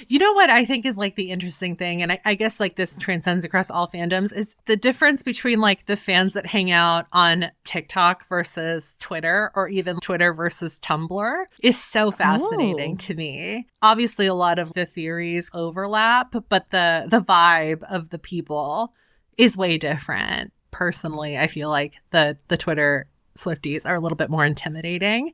you know what I think is like the interesting thing, and I guess like this transcends across all fandoms, is the difference between like the fans that hang out on TikTok versus Twitter, or even Twitter versus Tumblr, is so fascinating to me. Obviously, a lot of the theories overlap, but the vibe of the people is way different. Personally, I feel like the Twitter Swifties are a little bit more intimidating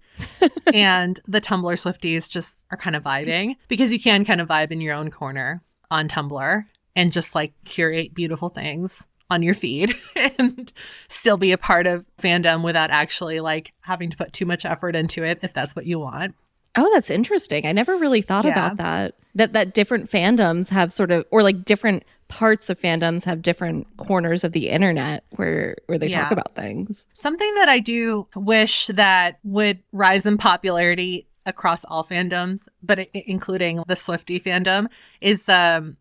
and the Tumblr Swifties just are kind of vibing, because you can kind of vibe in your own corner on Tumblr and just like curate beautiful things on your feed and still be a part of fandom without actually like having to put too much effort into it if that's what you want. Oh, that's interesting. I never really thought about that. That different fandoms have sort of, or like different parts of fandoms have different corners of the internet where they talk about things. Something that I do wish that would rise in popularity across all fandoms, but including the Swiftie fandom, is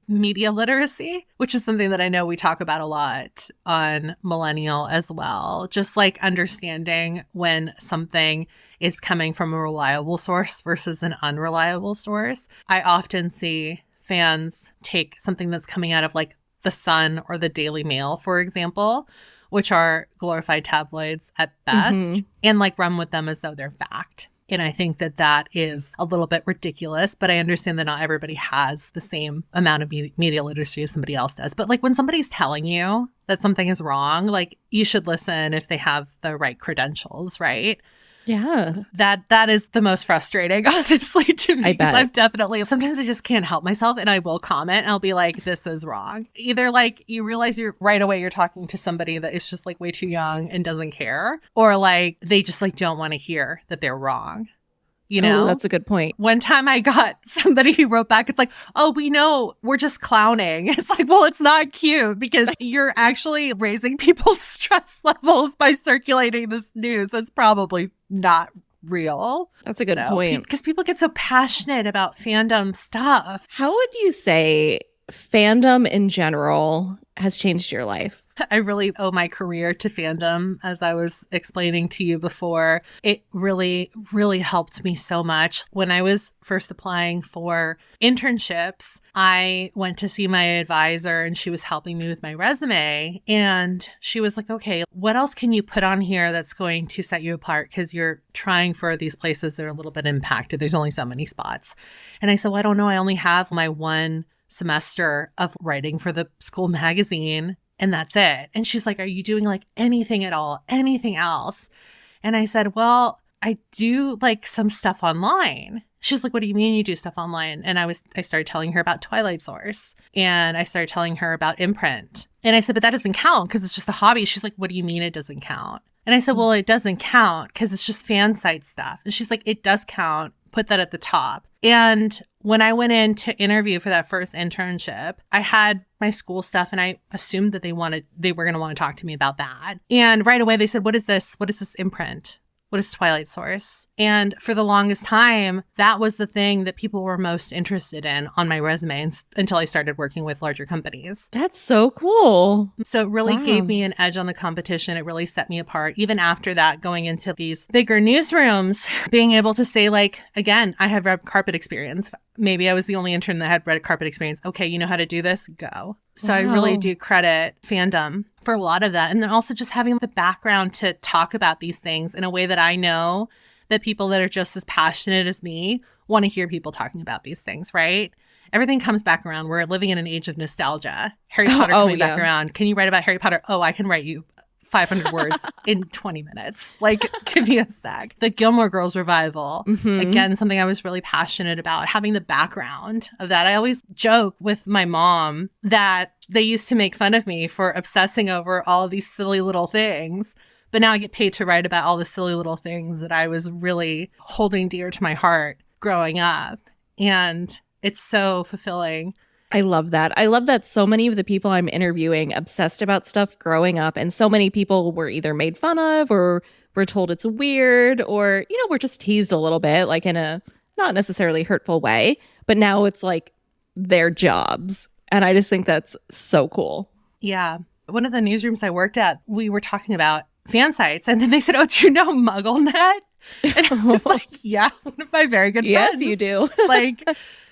media literacy, which is something that I know we talk about a lot on Millennial as well. Just like understanding when something is coming from a reliable source versus an unreliable source. I often see fans take something that's coming out of like The Sun or the Daily Mail, for example, which are glorified tabloids at best, and like run with them as though they're fact. And I think that that is a little bit ridiculous, but I understand that not everybody has the same amount of media literacy as somebody else does. But like when somebody's telling you that something is wrong, like you should listen if they have the right credentials, right? Yeah. That is the most frustrating, honestly, to me. I bet. I'm definitely, sometimes I just can't help myself and I will comment and I'll be like, this is wrong. Either like you realize you're right away, you're talking to somebody that is just like way too young and doesn't care, or like they just like don't want to hear that they're wrong. You know, that's a good point. One time I got somebody who wrote back, it's like, oh, we know we're just clowning. It's like, well, it's not cute because you're actually raising people's stress levels by circulating this news. That's probably not real. That's a good point. Because people get so passionate about fandom stuff. How would you say fandom in general has changed your life? I really owe my career to fandom, as I was explaining to you before. It really, really helped me so much. When I was first applying for internships, I went to see my advisor and she was helping me with my resume. And she was like, okay, what else can you put on here that's going to set you apart? Because you're trying for these places that are a little bit impacted. There's only so many spots. And I said, well, I don't know. I only have my one semester of writing for the school magazine. And that's it. And she's like, are you doing like anything at all? Anything else? And I said, well, I do like some stuff online. She's like, what do you mean you do stuff online? And I started telling her about Twilight Source, and I started telling her about Imprint. And I said, but that doesn't count because it's just a hobby. She's like, what do you mean it doesn't count? And I said, well, it doesn't count because it's just fan site stuff. And she's like, it does count. Put that at the top. And when I went in to interview for that first internship, I had my school stuff and I assumed that they were going to want to talk to me about that. And right away they said, what is this? What is this Imprint? What is Twilight Source? And for the longest time, that was the thing that people were most interested in on my resume until I started working with larger companies. That's so cool. So it really gave me an edge on the competition. It really set me apart. Even after that, going into these bigger newsrooms, being able to say like, again, I have red carpet experience. Maybe I was the only intern that had red carpet experience. Okay, you know how to do this? Go. So I really do credit fandom for a lot of that. And then also just having the background to talk about these things in a way that I know that people that are just as passionate as me want to hear people talking about these things, right? Everything comes back around. We're living in an age of nostalgia. Harry Potter coming back around. Can you write about Harry Potter? Oh, I can write you 500 words in 20 minutes. Like, give me a sec. The Gilmore Girls revival, again, something I was really passionate about, having the background of that. I always joke with my mom that they used to make fun of me for obsessing over all of these silly little things. But now I get paid to write about all the silly little things that I was really holding dear to my heart growing up. And it's so fulfilling. I love that. I love that so many of the people I'm interviewing obsessed about stuff growing up, and so many people were either made fun of or were told it's weird, or, you know, were just teased a little bit, like in a not necessarily hurtful way, but now it's like their jobs. And I just think that's so cool. Yeah. One of the newsrooms I worked at, we were talking about fan sites, and then they said, oh, do you know MuggleNet? And I was like, yeah, one of my very good friends. Yes, you do. Like,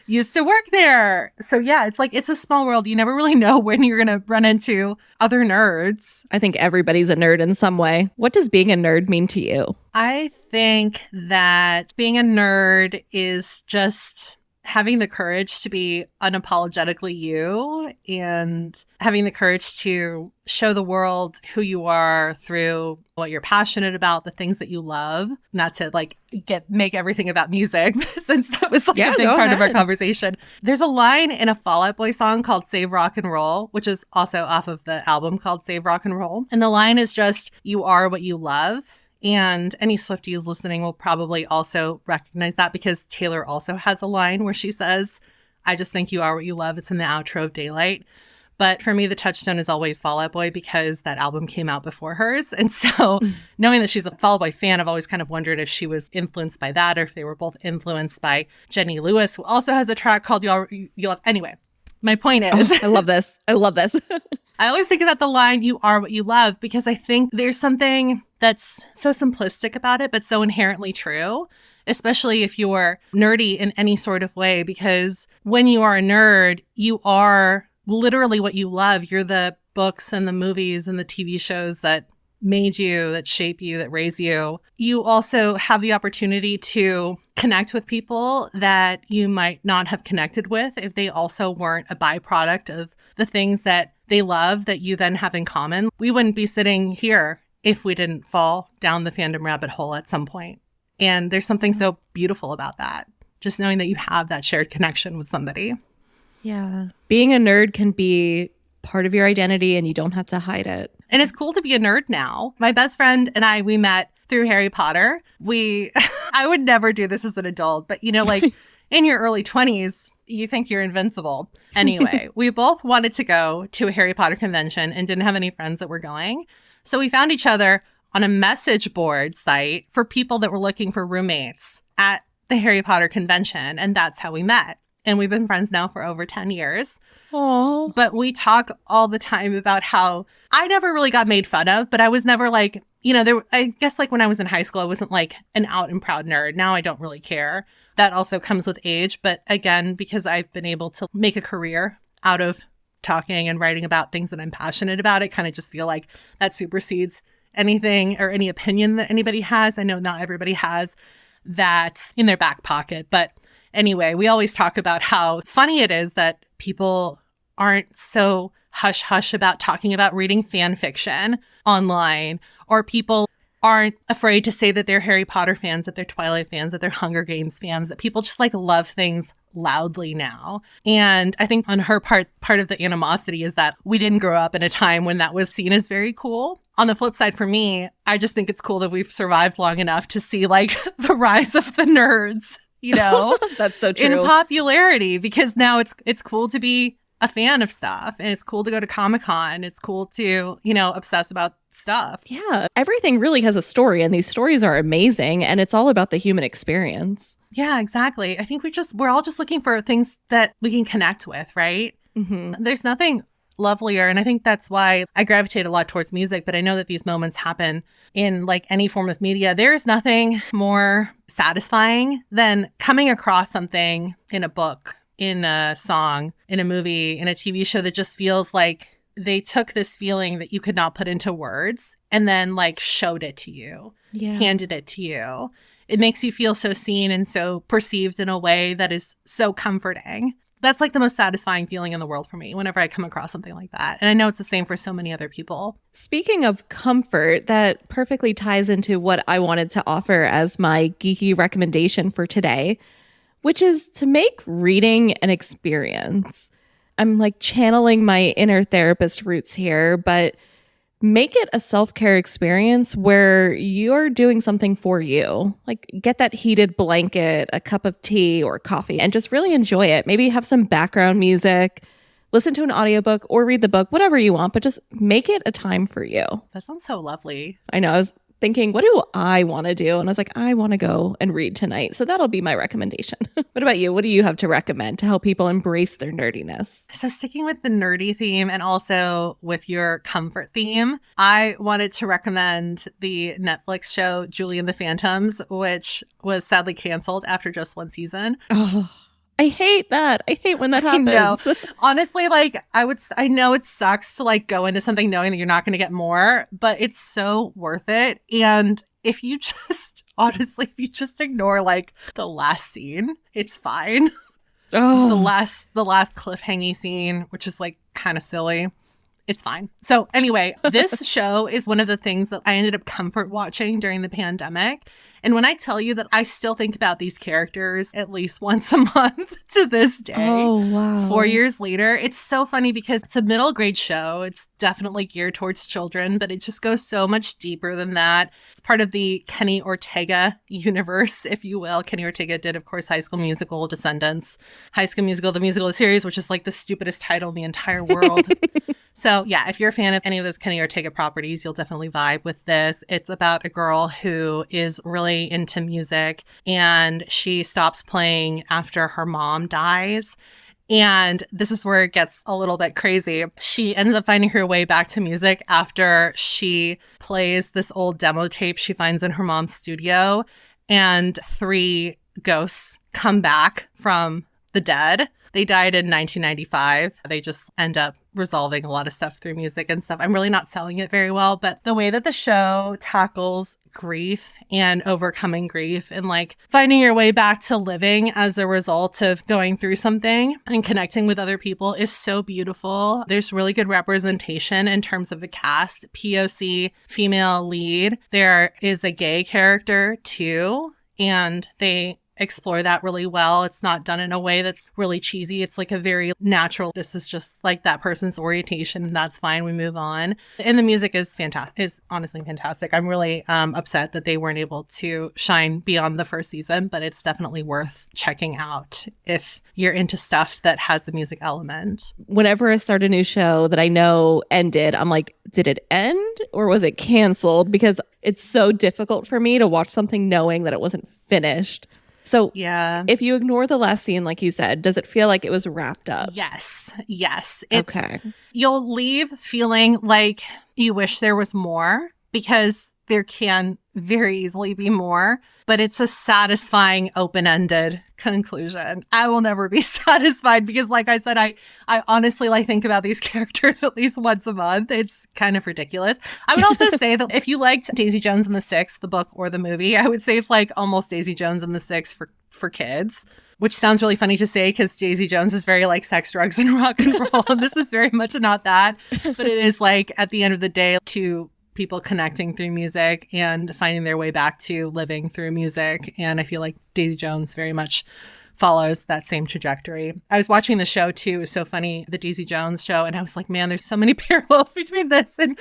used to work there. So yeah, it's like, it's a small world. You never really know when you're going to run into other nerds. I think everybody's a nerd in some way. What does being a nerd mean to you? I think that being a nerd is just having the courage to be unapologetically you and having the courage to show the world who you are through what you're passionate about, the things that you love, not to like make everything about music, since that was like a big part of our conversation. There's a line in a Fall Out Boy song called Save Rock and Roll, which is also off of the album called Save Rock and Roll. And the line is just, you are what you love. And any Swifties listening will probably also recognize that, because Taylor also has a line where she says, I just think you are what you love. It's in the outro of Daylight. But for me, the touchstone is always Fall Out Boy because that album came out before hers. And so knowing that she's a Fall Out Boy fan, I've always kind of wondered if she was influenced by that or if they were both influenced by Jenny Lewis, who also has a track called You'll Have. Anyway, my point is. I love this. I love this. I always think about the line, you are what you love, because I think there's something that's so simplistic about it, but so inherently true, especially if you're nerdy in any sort of way, because when you are a nerd, you are literally what you love. You're the books and the movies and the TV shows that made you, that shape you, that raise you. You also have the opportunity to connect with people that you might not have connected with if they also weren't a byproduct of the things that they love that you then have in common. We wouldn't be sitting here if we didn't fall down the fandom rabbit hole at some point. And there's something so beautiful about that, just knowing that you have that shared connection with somebody. Yeah. Being a nerd can be part of your identity and you don't have to hide it. And it's cool to be a nerd now. My best friend and I, we met through Harry Potter. I would never do this as an adult, but like in your early 20s, you think you're invincible. Anyway, we both wanted to go to a Harry Potter convention and didn't have any friends that were going. So we found each other on a message board site for people that were looking for roommates at the Harry Potter convention. And that's how we met. And we've been friends now for over 10 years. Aww. But we talk all the time about how I never really got made fun of, but I was never like, I guess like when I was in high school, I wasn't like an out and proud nerd. Now I don't really care. That also comes with age. But again, because I've been able to make a career out of talking and writing about things that I'm passionate about, I kind of just feel like that supersedes anything or any opinion that anybody has. I know not everybody has that in their back pocket. But anyway, we always talk about how funny it is that people aren't so hush-hush about talking about reading fan fiction online, or people aren't afraid to say that they're Harry Potter fans, that they're Twilight fans, that they're Hunger Games fans, that people just like love things loudly now. And I think on her part of the animosity is that we didn't grow up in a time when that was seen as very cool. On the flip side, for me, I just think it's cool that we've survived long enough to see like the rise of the nerds, That's so true. in popularity, because now it's cool to be a fan of stuff, and it's cool to go to Comic-Con. It's cool to, obsess about stuff. Yeah. Everything really has a story, and these stories are amazing, and it's all about the human experience. Yeah, exactly. I think we're all just looking for things that we can connect with, right? Mm-hmm. There's nothing lovelier, and I think that's why I gravitate a lot towards music, but I know that these moments happen in like any form of media. There's nothing more satisfying than coming across something in a book, in a song, in a movie, in a TV show that just feels like they took this feeling that you could not put into words and then like showed it to you, handed it to you. It makes you feel so seen and so perceived in a way that is so comforting. That's like the most satisfying feeling in the world for me whenever I come across something like that. And I know it's the same for so many other people. Speaking of comfort, that perfectly ties into what I wanted to offer as my geeky recommendation for today, which is to make reading an experience. I'm like channeling my inner therapist roots here, but make it a self-care experience where you're doing something for you. Like get that heated blanket, a cup of tea or coffee, and just really enjoy it. Maybe have some background music, listen to an audiobook or read the book, whatever you want, but just make it a time for you. That sounds so lovely. I know. I was thinking, what do I want to do? And I was like, I want to go and read tonight. So that'll be my recommendation. What about you? What do you have to recommend to help people embrace their nerdiness? So sticking with the nerdy theme and also with your comfort theme, I wanted to recommend the Netflix show Julie and the Phantoms, which was sadly canceled after just one season. Oh, I hate that. I hate when that happens. Honestly, like I know it sucks to like go into something knowing that you're not going to get more, but it's so worth it. And if you just ignore like the last scene, it's fine. Oh. The last cliffhanging scene, which is like kind of silly. It's fine. So anyway, this show is one of the things that I ended up comfort watching during the pandemic. And when I tell you that I still think about these characters at least once a month to this day, Oh, wow. 4 years later, it's so funny because it's a middle grade show. It's definitely geared towards children, but it just goes so much deeper than that. It's part of the Kenny Ortega universe, if you will. Kenny Ortega did, of course, High School Musical, Descendants, High School Musical, the musical series, which is like the stupidest title in the entire world. So yeah, if you're a fan of any of those Kenny Ortega properties, you'll definitely vibe with this. It's about a girl who is really into music and she stops playing after her mom dies. And this is where it gets a little bit crazy. She ends up finding her way back to music after she plays this old demo tape she finds in her mom's studio. And 3 ghosts come back from the dead. They died in 1995. They just end up resolving a lot of stuff through music and stuff. I'm really not selling it very well, but the way that the show tackles grief and overcoming grief and like finding your way back to living as a result of going through something and connecting with other people is so beautiful. There's really good representation in terms of the cast. POC, female lead. There is a gay character too, and they explore that really well. It's not done in a way that's really cheesy. It's like a very natural, this is just like that person's orientation and that's fine. We move on. And the music is fantastic, is honestly fantastic. I'm really upset that they weren't able to shine beyond the first season, but it's definitely worth checking out if you're into stuff that has a music element. Whenever I start a new show that I know ended, I'm like, did it end or was it canceled? Because it's so difficult for me to watch something knowing that it wasn't finished. So yeah, if you ignore the last scene, like you said, does it feel like it was wrapped up? Yes. It's, okay. You'll leave feeling like you wish there was more because there can very easily be more, but it's a satisfying, open-ended conclusion. I will never be satisfied because, like I said, I honestly think about these characters at least once a month. It's kind of ridiculous. I would also say that if you liked Daisy Jones and the Six, the book or the movie, I would say it's like almost Daisy Jones and the Six for kids. Which sounds really funny to say because Daisy Jones is very like sex, drugs, and rock and roll. And this is very much not that. But it is like at the end of the day, two people connecting through music and finding their way back to living through music. And I feel like Daisy Jones very much follows that same trajectory. I was watching the show too. It was so funny, the Daisy Jones show. And I was like, man, there's so many parallels between this and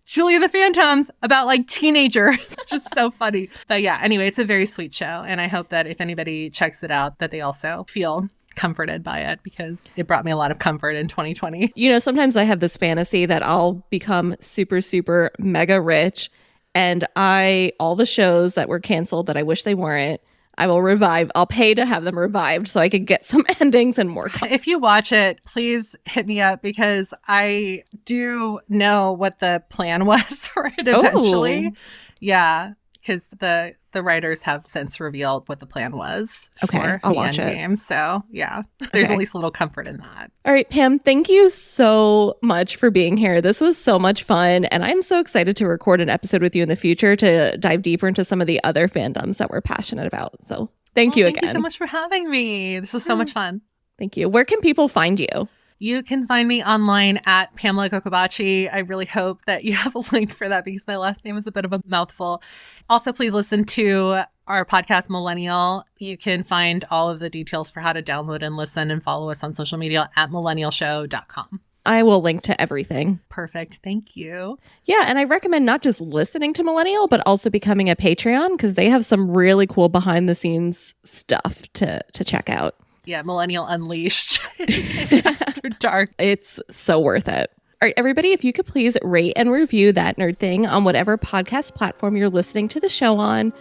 Julie and the Phantoms about like teenagers. Just so funny. But yeah, anyway, it's a very sweet show. And I hope that if anybody checks it out, that they also feel comforted by it because it brought me a lot of comfort in 2020. You know, sometimes I have this fantasy that I'll become super, super mega rich and all the shows that were canceled that I wish they weren't, I will revive. I'll pay to have them revived so I can get some endings and more content. If you watch it, please hit me up because I do know what the plan was for it eventually. Ooh. Yeah, because the writers have since revealed what the plan was for I'll the watch end it. game. So yeah, there's at least a little comfort in that. All right, Pam, thank you so much for being here. This was so much fun. And I'm so excited to record an episode with you in the future to dive deeper into some of the other fandoms that we're passionate about. So thank you again. Thank you so much for having me. This was so much fun. Thank you. Where can people find you? You can find me online at Pamela Gocobachi. I really hope that you have a link for that because my last name is a bit of a mouthful. Also, please listen to our podcast, Millennial. You can find all of the details for how to download and listen and follow us on social media at millennialshow.com. I will link to everything. Perfect. Thank you. Yeah, and I recommend not just listening to Millennial, but also becoming a Patreon because they have some really cool behind the scenes stuff to check out. Yeah, Millennial Unleashed. After dark. It's so worth it. All right, everybody, if you could please rate and review That Nerd Thing on whatever podcast platform you're listening to the show on.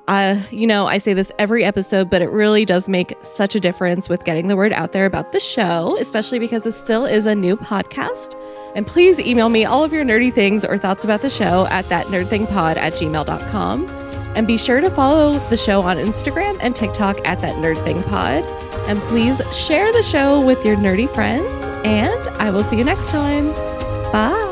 I say this every episode, but it really does make such a difference with getting the word out there about the show, especially because this still is a new podcast. And please email me all of your nerdy things or thoughts about the show at thatnerdthingpod@gmail.com. And be sure to follow the show on Instagram and TikTok at thatnerdthingpod. And please share the show with your nerdy friends. And I will see you next time. Bye.